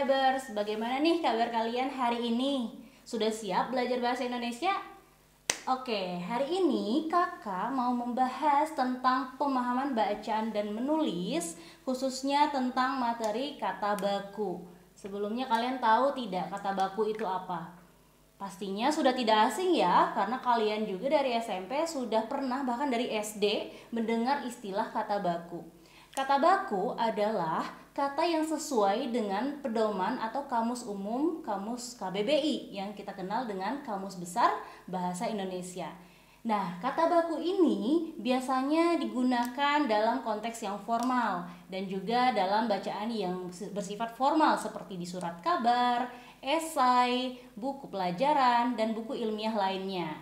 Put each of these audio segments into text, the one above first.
subscribers, bagaimana nih kabar kalian hari ini? Sudah siap belajar bahasa Indonesia? Oke, hari ini kakak mau membahas tentang pemahaman bacaan dan menulis, khususnya tentang materi kata baku. Sebelumnya kalian tahu tidak kata baku itu apa? Pastinya sudah tidak asing ya, karena kalian juga dari SMP sudah pernah bahkan dari SD mendengar istilah kata baku. Kata baku adalah kata yang sesuai dengan pedoman atau kamus umum, kamus KBBI yang kita kenal dengan Kamus Besar Bahasa Indonesia. Nah, kata baku ini biasanya digunakan dalam konteks yang formal dan juga dalam bacaan yang bersifat formal seperti di surat kabar, esai, buku pelajaran, dan buku ilmiah lainnya.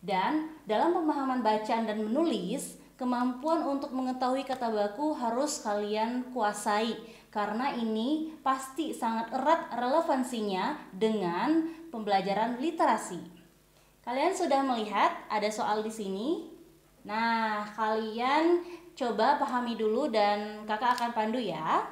Dan dalam pemahaman bacaan dan menulis, kemampuan untuk mengetahui kata baku harus kalian kuasai karena ini pasti sangat erat relevansinya dengan pembelajaran literasi. Kalian sudah melihat ada soal di sini? Nah, kalian coba pahami dulu dan kakak akan pandu ya.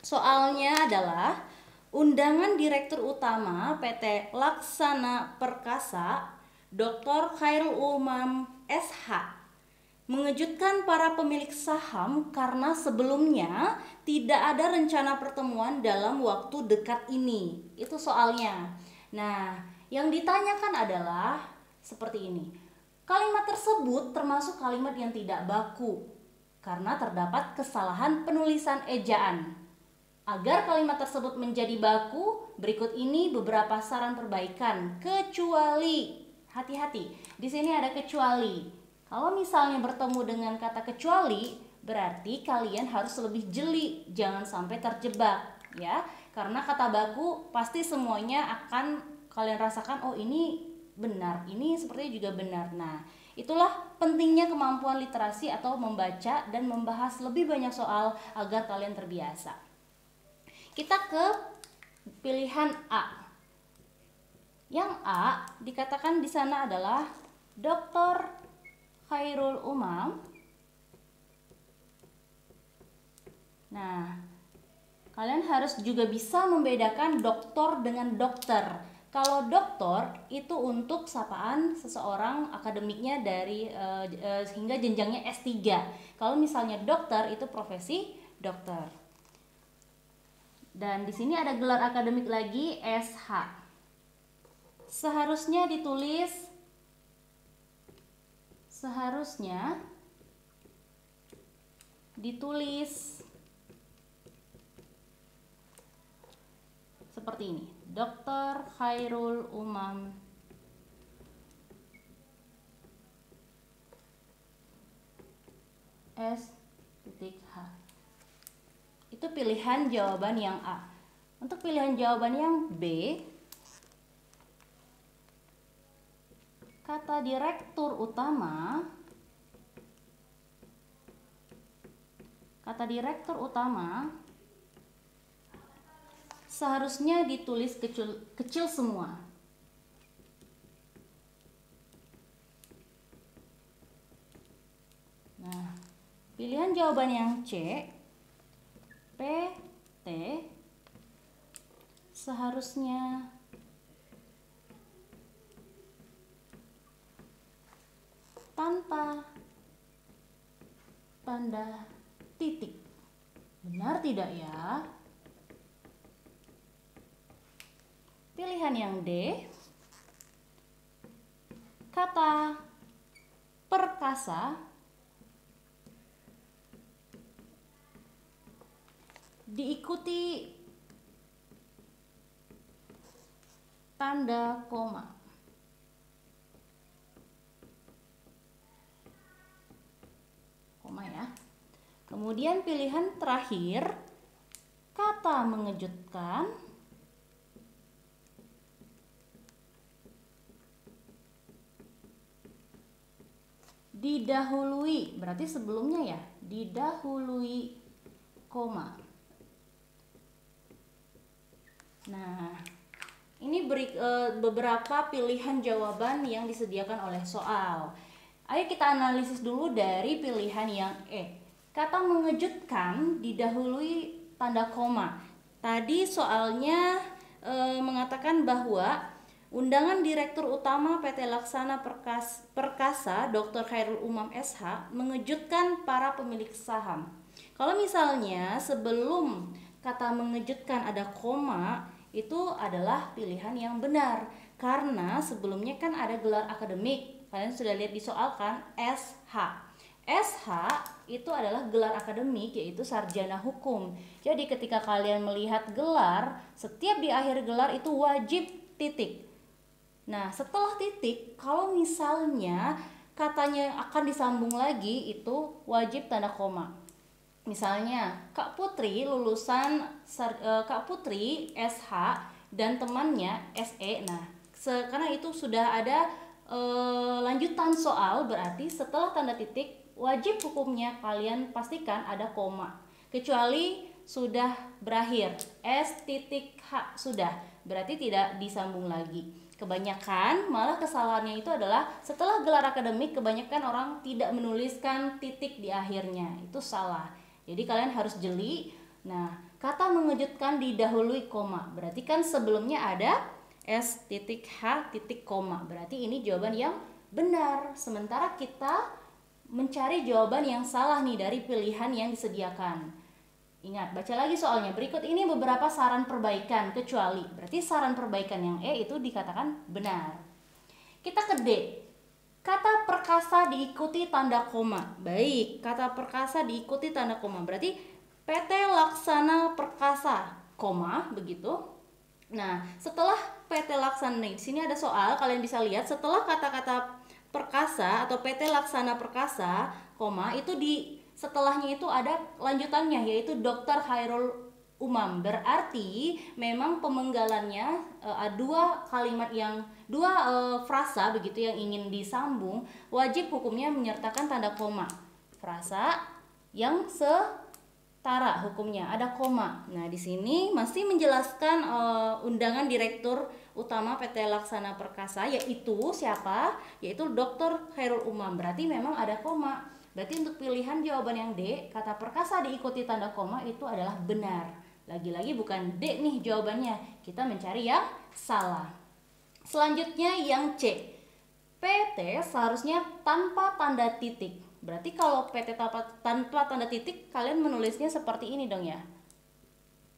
Soalnya adalah undangan Direktur Utama PT Laksana Perkasa Dr. Khairul Umam SH mengejutkan para pemilik saham karena sebelumnya tidak ada rencana pertemuan dalam waktu dekat ini. Itu soalnya. Nah, yang ditanyakan adalah seperti ini. Kalimat tersebut termasuk kalimat yang tidak baku karena terdapat kesalahan penulisan ejaan. Agar kalimat tersebut menjadi baku, berikut ini beberapa saran perbaikan. Kecuali, hati-hati, di sini ada kecuali. Kalau misalnya bertemu dengan kata kecuali, berarti kalian harus lebih jeli, jangan sampai terjebak ya. Karena kata baku pasti semuanya akan kalian rasakan, oh ini benar, ini sepertinya juga benar. Nah, itulah pentingnya kemampuan literasi atau membaca dan membahas lebih banyak soal agar kalian terbiasa. Kita ke pilihan A. Yang A dikatakan di sana adalah Dr. Khairul Umam. Nah, kalian harus juga bisa membedakan doktor dengan dokter. Kalau doktor itu untuk sapaan seseorang akademiknya dari hingga jenjangnya S3. Kalau misalnya dokter itu profesi dokter. Dan di sini ada gelar akademik lagi SH. Seharusnya ditulis seperti ini. Dr. Khairul Umam S.H. Itu pilihan jawaban yang A. Untuk pilihan jawaban yang B, kata direktur utama seharusnya ditulis kecil semua. Nah, pilihan jawaban yang C, PT seharusnya tanpa tanda titik. Benar tidak ya? Pilihan yang D, kata perkasa diikuti tanda koma. Ya. Kemudian pilihan terakhir, kata mengejutkan didahului, berarti sebelumnya ya, didahului koma. Nah, ini beberapa pilihan jawaban yang disediakan oleh soal. Ayo kita analisis dulu dari pilihan yang E. Kata mengejutkan didahului tanda koma. Tadi soalnya mengatakan bahwa undangan Direktur Utama PT Laksana Perkasa Dr. Khairul Umam SH mengejutkan para pemilik saham. Kalau misalnya sebelum kata mengejutkan ada koma, itu adalah pilihan yang benar. Karena sebelumnya kan ada gelar akademik. Kalian sudah lihat di soal kan, SH. SH itu adalah gelar akademik, yaitu sarjana hukum. Jadi ketika kalian melihat gelar, setiap di akhir gelar itu wajib titik. Nah, setelah titik, kalau misalnya katanya akan disambung lagi, itu wajib tanda koma. Misalnya Kak Putri lulusan Kak Putri SH dan temannya SE. Nah, karena itu sudah ada lanjutan soal, berarti setelah tanda titik wajib hukumnya kalian pastikan ada koma. Kecuali sudah berakhir S titik H sudah, berarti tidak disambung lagi. Kebanyakan malah kesalahannya itu adalah setelah gelar akademik, kebanyakan orang tidak menuliskan titik di akhirnya. Itu salah. Jadi kalian harus jeli. Nah, kata mengejutkan didahului koma. Berarti kan sebelumnya ada S titik H titik koma. Berarti ini jawaban yang benar. Sementara kita mencari jawaban yang salah nih dari pilihan yang disediakan. Ingat, baca lagi soalnya. Berikut ini beberapa saran perbaikan kecuali. Berarti saran perbaikan yang E itu dikatakan benar. Kita ke D. Kata perkasa diikuti tanda koma. Baik, kata perkasa diikuti tanda koma. Berarti PT Laksana Perkasa, koma, begitu. Nah, setelah PT Laksana, di sini ada soal, kalian bisa lihat setelah kata-kata Perkasa atau PT Laksana Perkasa, koma, itu di setelahnya itu ada lanjutannya, yaitu Dr. Khairul Umam. Berarti memang pemenggalannya dua kalimat yang frasa begitu yang ingin disambung, wajib hukumnya menyertakan tanda koma. Frasa yang setara hukumnya ada koma. Nah, di sini masih menjelaskan undangan Direktur Utama PT Laksana Perkasa, yaitu siapa? Yaitu Dr. Khairul Umam. Berarti memang ada koma. Berarti untuk pilihan jawaban yang D, kata perkasa diikuti tanda koma itu adalah benar. Lagi-lagi bukan D nih jawabannya. Kita mencari yang salah. Selanjutnya yang C. PT seharusnya tanpa tanda titik. Berarti kalau PT tanpa tanda titik, kalian menulisnya seperti ini dong ya.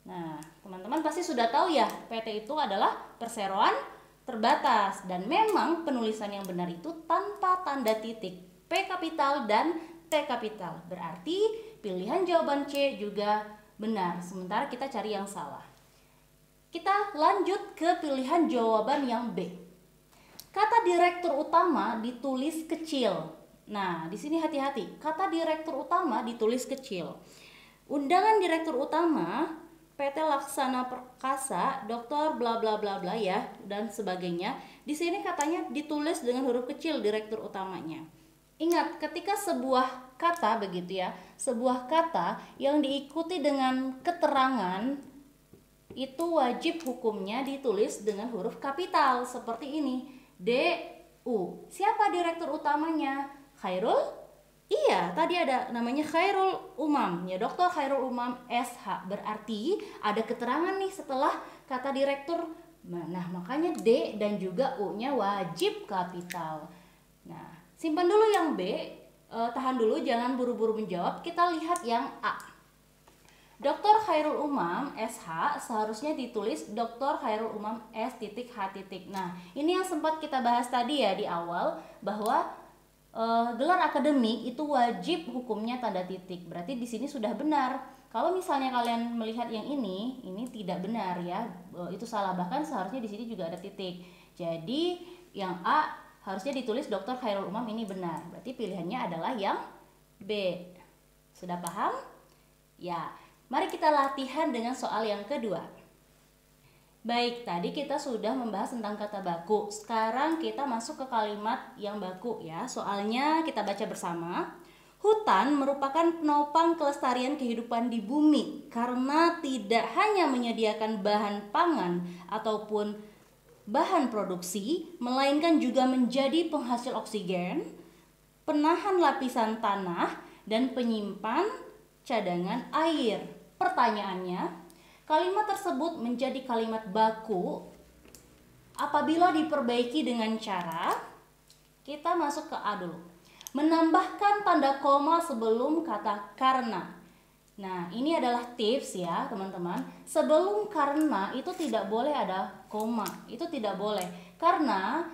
Nah, teman-teman pasti sudah tahu ya, PT itu adalah perseroan terbatas. Dan memang penulisan yang benar itu tanpa tanda titik, P kapital dan T kapital. Berarti pilihan jawaban C juga benar. Sementara kita cari yang salah. Kita lanjut ke pilihan jawaban yang B. Kata Direktur Utama ditulis kecil. Nah, di sini hati-hati. Kata Direktur Utama ditulis kecil. Undangan Direktur Utama PT Laksana Perkasa, Dr. bla bla bla bla ya, dan sebagainya. Di sini katanya ditulis dengan huruf kecil Direktur Utamanya. Ingat, ketika sebuah kata begitu ya, sebuah kata yang diikuti dengan keterangan itu wajib hukumnya ditulis dengan huruf kapital seperti ini. D-U. Siapa Direktur Utamanya? Khairul? Iya, tadi ada namanya Khairul Umam, ya Dr. Khairul Umam SH. Berarti ada keterangan nih setelah kata direktur. Nah, makanya D dan juga U-nya wajib kapital. Nah, simpan dulu yang B, tahan dulu, jangan buru-buru menjawab. Kita lihat yang A. Dr. Khairul Umam SH seharusnya ditulis Dr. Khairul Umam S.H. Nah, ini yang sempat kita bahas tadi ya di awal, bahwa gelar akademik itu wajib hukumnya tanda titik. Berarti di sini sudah benar. Kalau misalnya kalian melihat yang ini tidak benar ya, itu salah. Bahkan seharusnya di sini juga ada titik. Jadi yang A harusnya ditulis Dr. Khairul Umam, ini benar. Berarti pilihannya adalah yang B. Sudah paham? Ya, mari kita latihan dengan soal yang kedua. Baik, tadi kita sudah membahas tentang kata baku. Sekarang kita masuk ke kalimat yang baku ya. Soalnya kita baca bersama. Hutan merupakan penopang kelestarian kehidupan di bumi karena tidak hanya menyediakan bahan pangan ataupun bahan produksi, melainkan juga menjadi penghasil oksigen, penahan lapisan tanah, dan penyimpan cadangan air. Pertanyaannya, Kalimat tersebut menjadi kalimat baku apabila diperbaiki dengan cara, kita masuk ke A dulu. Menambahkan tanda koma sebelum kata karena. Nah, ini adalah tips ya teman-teman. Sebelum karena itu tidak boleh ada koma. Itu tidak boleh. Karena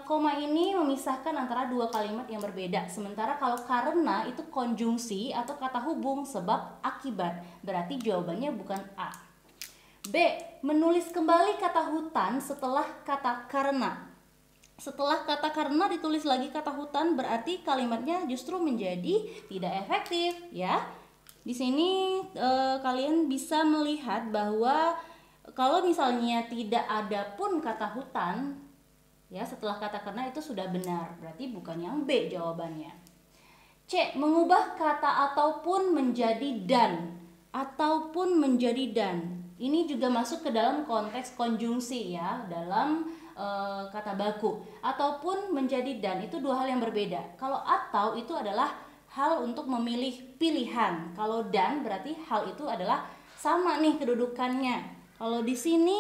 koma ini memisahkan antara dua kalimat yang berbeda. Sementara kalau karena itu konjungsi atau kata hubung sebab akibat. Berarti jawabannya bukan A. B. Menulis kembali kata hutan setelah kata karena. Setelah kata karena ditulis lagi kata hutan, berarti kalimatnya justru menjadi tidak efektif ya. Di sini kalian bisa melihat bahwa kalau misalnya tidak ada pun kata hutan ya setelah kata karena itu sudah benar, berarti bukan yang B jawabannya. C. Mengubah kata ataupun menjadi dan. Ataupun menjadi dan. Ini juga masuk ke dalam konteks konjungsi ya, dalam kata baku. Ataupun menjadi dan, itu dua hal yang berbeda. Kalau atau itu adalah hal untuk memilih pilihan. Kalau dan berarti hal itu adalah sama nih kedudukannya. Kalau di sini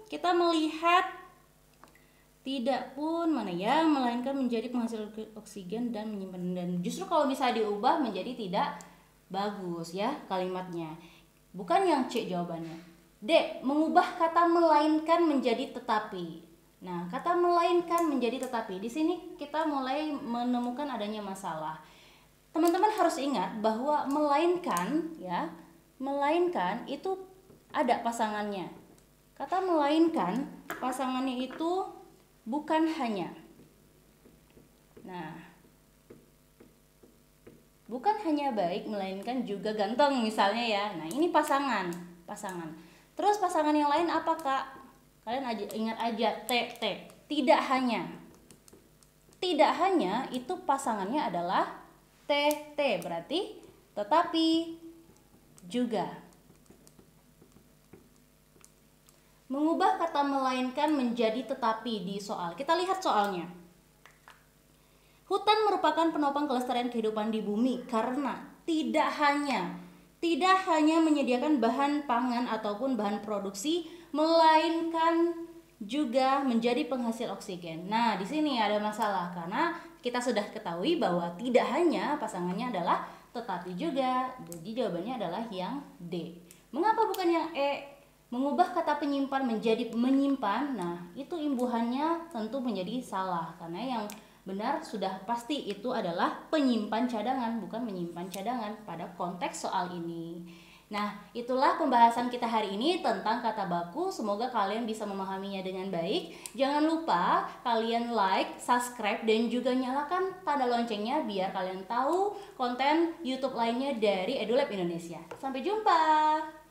kita melihat tidak pun mana ya, melainkan menjadi penghasil oksigen dan menyimpan, dan justru kalau misalnya diubah menjadi tidak bagus ya kalimatnya. Bukan yang C jawabannya. D. Mengubah kata melainkan menjadi tetapi. Nah, kata melainkan menjadi tetapi, di sini kita mulai menemukan adanya masalah. Teman-teman harus ingat bahwa melainkan ya, melainkan itu ada pasangannya. Kata melainkan pasangannya itu bukan hanya. Nah, bukan hanya baik melainkan juga ganteng misalnya ya. Nah, ini pasangan. Terus pasangan yang lain apa, Kak? Kalian ingat aja T. Tidak hanya. Tidak hanya itu pasangannya adalah T, berarti tetapi juga. Mengubah kata melainkan menjadi tetapi di soal. Kita lihat soalnya. Hutan merupakan penopang kelestarian kehidupan di bumi karena tidak hanya menyediakan bahan pangan ataupun bahan produksi, melainkan juga menjadi penghasil oksigen. Nah, di sini ada masalah karena kita sudah ketahui bahwa tidak hanya pasangannya adalah tetapi juga. Jadi jawabannya adalah yang D. Mengapa bukan yang E? Mengubah kata penyimpan menjadi menyimpan, nah itu imbuhannya tentu menjadi salah. Karena yang benar sudah pasti itu adalah penyimpan cadangan, bukan menyimpan cadangan pada konteks soal ini. Nah, itulah pembahasan kita hari ini tentang kata baku. Semoga kalian bisa memahaminya dengan baik. Jangan lupa kalian like, subscribe, dan juga nyalakan tanda loncengnya biar kalian tahu konten YouTube lainnya dari EduLab Indonesia. Sampai jumpa!